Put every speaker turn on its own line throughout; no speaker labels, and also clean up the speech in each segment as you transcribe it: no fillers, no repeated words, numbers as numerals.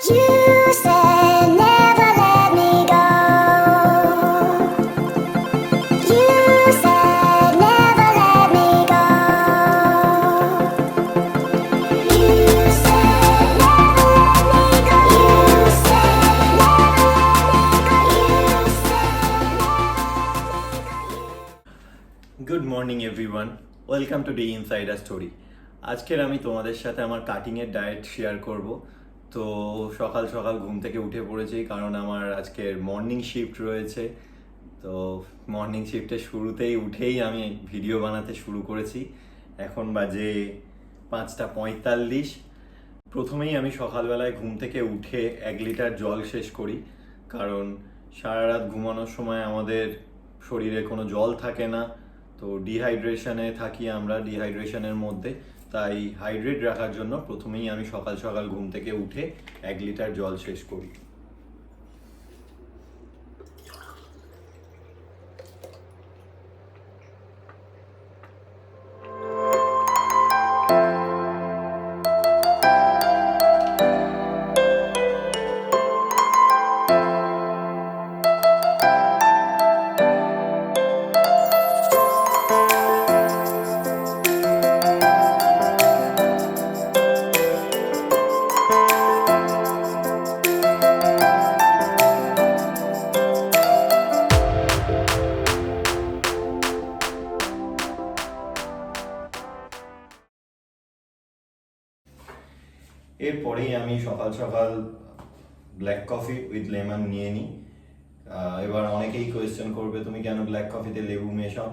You said never let me go. You said never let me go. You said never let me go. You said never let me go. You said
good morning everyone, welcome to D insider story. আজকের আমি তোমাদের সাথে আমার কাটিংয়ের diet share করব। তো সকাল সকাল ঘুম থেকে উঠে পড়েছি, কারণ আমার আজকের মর্নিং শিফট রয়েছে। তো মর্নিং শিফটের শুরুতেই উঠেই আমি ভিডিও বানাতে শুরু করেছি। এখন বাজে 5:45। প্রথমেই আমি সকালবেলায় ঘুম থেকে উঠে 1 লিটার জল শেষ করি, কারণ সারা রাত ঘুমানোর সময় আমাদের শরীরে কোনো জল থাকে না। তো ডিহাইড্রেশনে থাকি আমরা, ডিহাইড্রেশনের মধ্যে। তাই হাইড্রেট রাখার জন্য প্রথমেই আমি সকাল সকাল ঘুম থেকে উঠে 1 লিটার জল শেষ করি। এরপরেই আমি সকাল সকাল ব্ল্যাক কফি উইথ লেমন নিয়ে নিই। এবার অনেকেই কোয়েশ্চেন করবে, তুমি কেন ব্ল্যাক কফিতে লেবু মেশাও,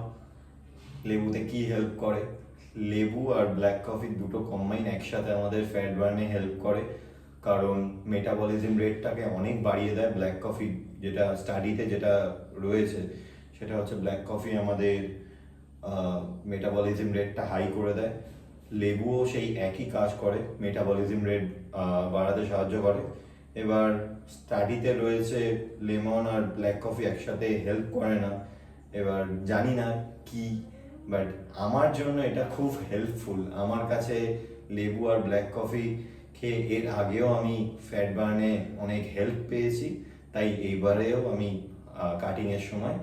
লেবুতে কি হেল্প করে? লেবু আর ব্ল্যাক কফি দুটো কম্বাইন একসাথে আমাদের ফ্যাট বার্নে হেল্প করে, কারণ মেটাবলিজম রেটটাকে অনেক বাড়িয়ে দেয়। ব্ল্যাক কফি যেটা স্টাডিতে যেটা রয়েছে সেটা হচ্ছে ব্ল্যাক কফি আমাদের মেটাবলিজম রেটটা হাই করে দেয়। লেবুও সেই একই কাজ করে, মেটাবলিজম রেট বাড়াতে সাহায্য করে। এবার স্টাডিতে রয়েছে লেমন আর ব্ল্যাক কফি একসাথে হেল্প করে না, এবার জানি না কি, বাট আমার জন্য এটা খুব হেল্পফুল। আমার কাছে লেবু আর ব্ল্যাক কফি খেয়ে এর আগেও আমি ফ্যাট বার্নে অনেক হেল্প পেয়েছি, তাই এইবারেও আমি কাটিংয়ের সময়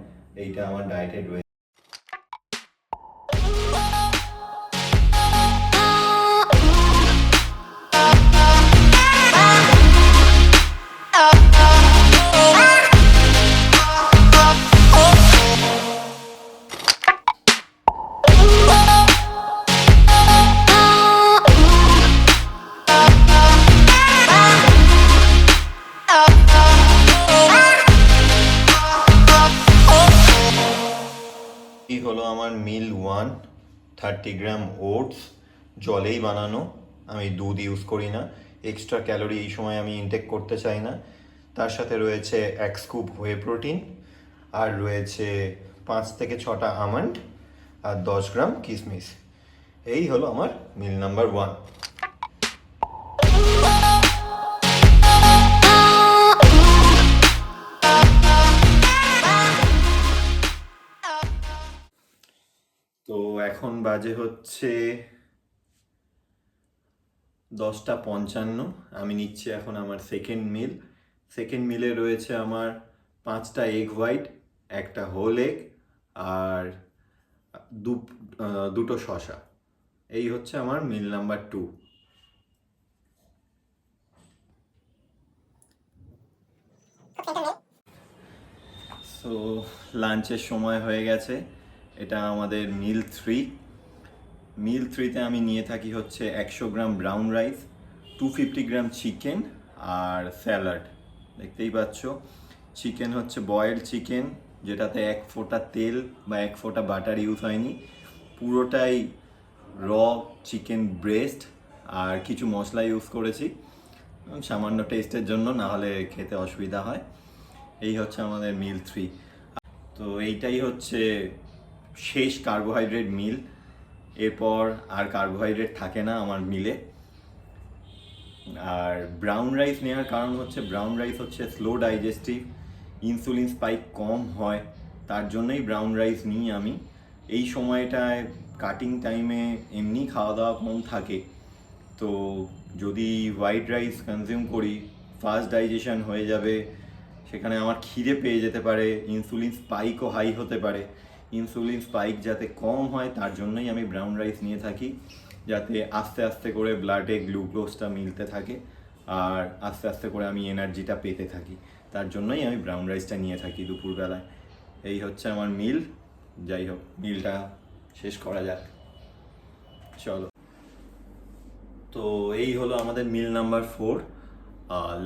এইটা আমার ডায়েটে রয়েছে। এই হলো আমার মিল 1, 30 গ্রাম ওটস, জলেই বানানো। আমি দুধ ইউজ করি না, এক্সট্রা ক্যালোরি এই সময় আমি ইনটেক করতে চাই না। তার সাথে রয়েছে 1 স্কুপ হোয়ে প্রোটিন, আর রয়েছে 5 থেকে 6টা আমন্ড, আর 10 গ্রাম কিশমিশ। এই হলো আমার মিল নাম্বার 1। তো এখন বাজে হচ্ছে 10:55। আমি নিচ্ছি এখন আমার সেকেন্ড মিল। সেকেন্ড মিলে রয়েছে আমার 5টা এগ হোয়াইট, একটা হোল এগ, আর দুটো শসা। এই হচ্ছে আমার মিল নাম্বার 2। সো লাঞ্চের সময় হয়ে গেছে, এটা আমাদের মিল 3। মিল 3তে আমি নিয়ে থাকি হচ্ছে 100 gram brown rice, 250 gram chicken, আর স্যালাড। দেখতেই পাচ্ছ, চিকেন হচ্ছে বয়েলড চিকেন, যেটাতে 1 ফোঁটা তেল বা 1 ফোঁটা বাটার ইউজ হয়নি, পুরোটাই র চিকেন ব্রেস্ট, আর কিছু মশলা ইউজ করেছি সামান্য টেস্টের জন্য, না হলে খেতে অসুবিধা হয়। এই হচ্ছে আমাদের মিল 3। তো এইটাই হচ্ছে শেষ কার্বোহাইড্রেট মিল। এরপর আর কার্বোহাইড্রেট থাকে না আমার মিলে। আর ব্রাউন রাইস নেওয়ার কারণ হচ্ছে ব্রাউন রাইস হচ্ছে স্লো ডাইজেস্টিভ, ইনসুলিন স্পাইক কম হয়, তার জন্যই ব্রাউন রাইস নিই আমি। এই সময়টায় কাটিং টাইমে এমনি খাওয়া দাওয়া কম থাকে, তো যদি হোয়াইট রাইস কনজিউম করি ফাস্ট ডাইজেশন হয়ে যাবে, সেখানে আমার খিদে পেয়ে যেতে পারে, ইনসুলিন স্পাইকও হাই হতে পারে। ইনসুলিন স্পাইক যাতে কম হয় তার জন্যই আমি ব্রাউন রাইস নিয়ে থাকি, যাতে আস্তে আস্তে করে ব্লাডে গ্লুকোজটা মিলতে থাকে আর আস্তে আস্তে করে আমি এনার্জিটা পেতে থাকি। তার জন্যই আমি ব্রাউন রাইসটা নিয়ে থাকি দুপুরবেলায়। এই হচ্ছে আমার মিল। যাই হোক, মিলটা শেষ করা যাক, চলো। তো এই হলো আমাদের মিল নাম্বার 4।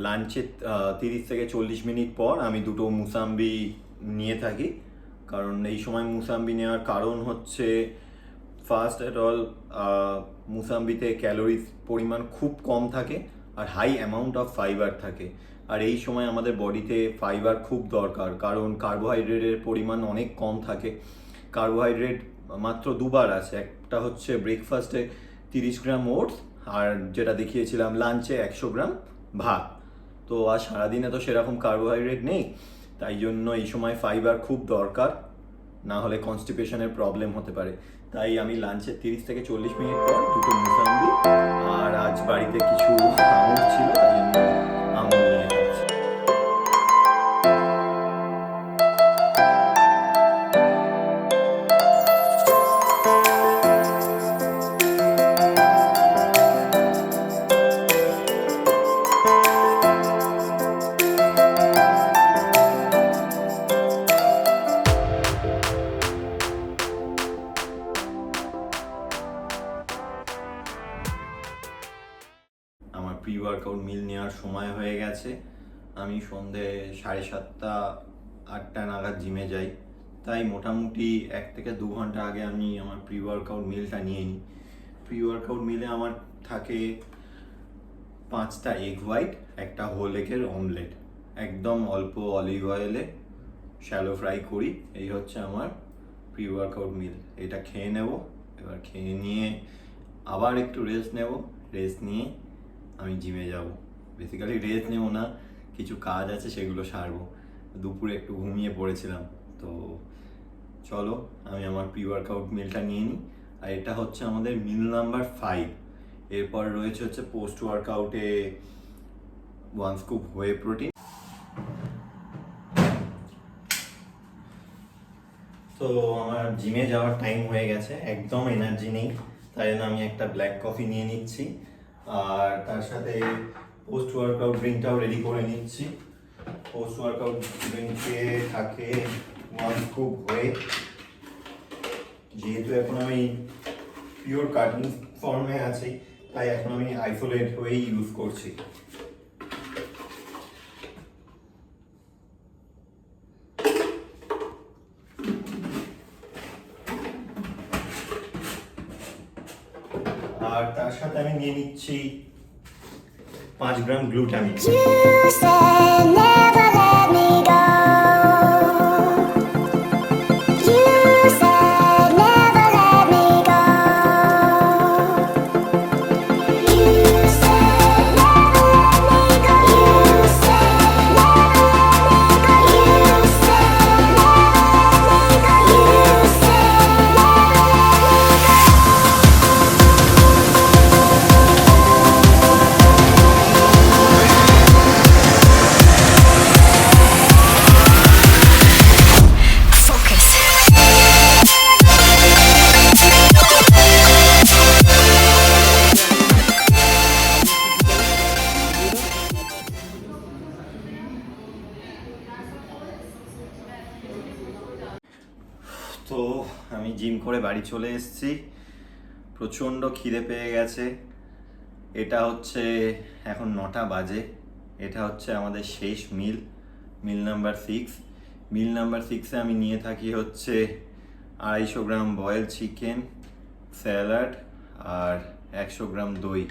লাঞ্চে 30 থেকে 40 মিনিট পর আমি দুটো মুসাম্বি নিয়ে থাকি, কারণ এই সময় মুসাম্বি নেওয়ার কারণ হচ্ছে ফার্স্ট অ্যাট অল মুসাম্বিতে ক্যালোরিজ পরিমাণ খুব কম থাকে আর হাই অ্যামাউন্ট অফ ফাইবার থাকে। আর এই সময় আমাদের বডিতে ফাইবার খুব দরকার, কারণ কার্বোহাইড্রেটের পরিমাণ অনেক কম থাকে। কার্বোহাইড্রেট মাত্র দুবার আছে, একটা হচ্ছে ব্রেকফাস্টে 30 গ্রাম ওটস, আর যেটা দেখিয়েছিলাম লাঞ্চে 100 গ্রাম ভাত। তো আর সারাদিনে তো সেরকম কার্বোহাইড্রেট নেই, তাই জন্য এই সময় ফাইবার খুব দরকার, না হলে কনস্টিপেশনের প্রবলেম হতে পারে। তাই আমি লাঞ্চের 30 থেকে 40 মিনিট পর দুটো মুসাম্বি, আর আজ বাড়িতে কিছু আঙুর ছিল তাই জন্য আঙুর নিয়ে যাচ্ছি। আমার প্রি ওয়ার্কআউট মিল নেওয়ার সময় হয়ে গেছে। আমি সন্ধে 7:30 8টা নাগাদ জিমে যাই, তাই মোটামুটি 1 থেকে 2 ঘন্টা আগে আমি আমার প্রি ওয়ার্কআউট মিলটা নিয়ে নিই। প্রি ওয়ার্কআউট মিলে আমার থাকে 5টা এগ হোয়াইট, একটা হোল এগের অমলেট, একদম অল্প অলিভ অয়েলে শ্যালো ফ্রাই করি। এই হচ্ছে আমার প্রি ওয়ার্কআউট মিল। এটা খেয়ে নেব, এবার খেয়ে নিয়ে আবার একটু রেস্ট নেব, রেস্ট নিয়ে আমি জিমে যাব। বেসিক্যালি রেস্ট নেব না, কিছু কাজ আছে সেগুলো সারবো। দুপুরে একটু ঘুমিয়ে পড়েছিলাম, তো চলো আমি আমার প্রি ওয়ার্কআউট মিলটা নিয়ে নিই। আর এটা হচ্ছে আমাদের মিল নাম্বার 5। এরপর রয়েছে হচ্ছে পোস্ট ওয়ার্কআউটে 1 স্কুপ হোয়ে প্রোটিন। তো আমার জিমে যাওয়ার টাইম হয়ে গেছে, একদম এনার্জি নেই, তাই জন্য আমি একটা ব্ল্যাক কফি নিয়ে নিচ্ছি আর তার সাথে পোস্ট ওয়ার্কআউট ড্রিঙ্কটাও রেডি করে নিচ্ছি। পোস্ট ওয়ার্কআউট ড্রিঙ্কে থাকে 1 স্কুপ হয়ে। যেহেতু এখন আমি পিওর কার্টুন ফর্মে আছি, তাই এখন আমি আইসোলেট হয়ে ইউজ করছি। আর তার সাথে আমি নিয়ে নিচ্ছি 5 গ্রাম glutamine.
You said never let me go. You said never let me go. You said never let me go. You said never let me go. You said never let me go. You said
Focus.
তো আমি gym করে বাড়ি চলে এসেছি, প্রচণ্ড খিদে পেয়ে গেছে। এটা হচ্ছে এখন 9টা বাজে। এটা হচ্ছে আমাদের শেষ মিল, মিল নাম্বার 6। মিল নাম্বার 6-এ আমি নিয়ে থাকি হচ্ছে 250 গ্রাম বয়েল চিকেন, স্যালাড আর 100 গ্রাম দই।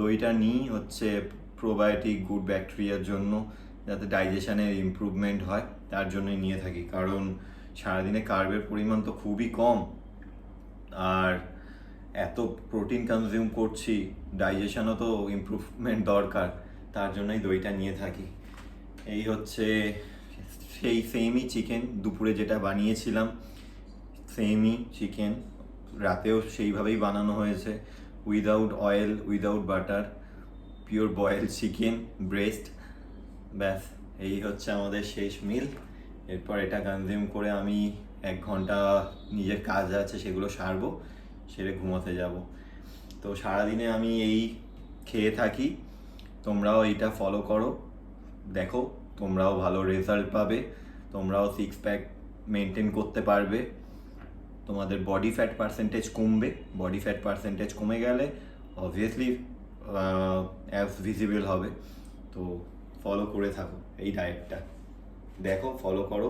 দইটা নিই হচ্ছে প্রোবায়োটিক গুড ব্যাকটেরিয়ার জন্য, যাতে ডাইজেশনের ইমপ্রুভমেন্ট হয়, তার জন্যই নিয়ে থাকি। কারণ সারাদিনে কার্বের পরিমাণ তো খুবই কম, আর এত প্রোটিন কনজিউম করছি, ডাইজেশনও তো ইমপ্রুভমেন্ট দরকার, তার জন্যই দইটা নিয়ে থাকি। এই হচ্ছে সেই সেমই চিকেন, দুপুরে যেটা বানিয়েছিলাম সেমই চিকেন, রাতেও সেইভাবেই বানানো হয়েছে, without oil, without butter, pure boil chicken breast. ব্যাস এই হচ্ছে আমাদের শেষ মিল। এরপর এটা কনজিউম করে আমি 1 ঘন্টা নিজের কাজ আছে সেগুলো সারবো, সেরে ঘুমোতে যাব। তো সারাদিনে আমি এই খেয়ে থাকি, তোমরাও এইটা ফলো করো, দেখো তোমরাও ভালো রেজাল্ট পাবে, তোমরাও 6 প্যাক মেনটেন করতে পারবে, তোমাদের বডি ফ্যাট পার্সেন্টেজ কমবে। বডি ফ্যাট পার্সেন্টেজ কমে গেলে অবভিয়াসলি অ্যাবস ভিজিবল হবে। তো ফলো করে থাকো এই ডায়েটটা, দেখো ফলো করো,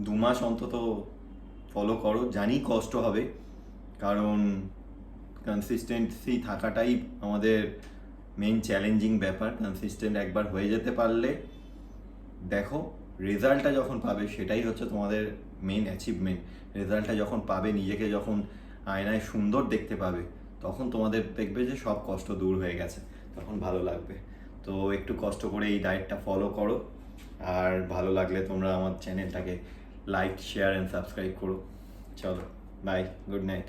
2 মাস অন্তত ফলো করো। জানি কষ্ট হবে, কারণ কনসিস্টেন্সি থাকাটাই আমাদের মেন চ্যালেঞ্জিং ব্যাপার। কনসিস্টেন্ট একবার হয়ে যেতে পারলে দেখো রেজাল্টটা যখন পাবে সেটাই হচ্ছে তোমাদের মেন অ্যাচিভমেন্ট। রেজাল্টটা যখন পাবে, নিজেকে যখন আয়নায় সুন্দর দেখতে পাবে, তখন তোমাদের দেখবে যে সব কষ্ট দূর হয়ে গেছে, তখন ভালো লাগবে। তো একটু কষ্ট করে এই ডায়েটটা ফলো করো, আর ভালো লাগলে তোমরা আমার চ্যানেলটাকে লাইক, শেয়ার অ্যান্ড সাবস্ক্রাইব করো। চলো বাই, গুড নাইট।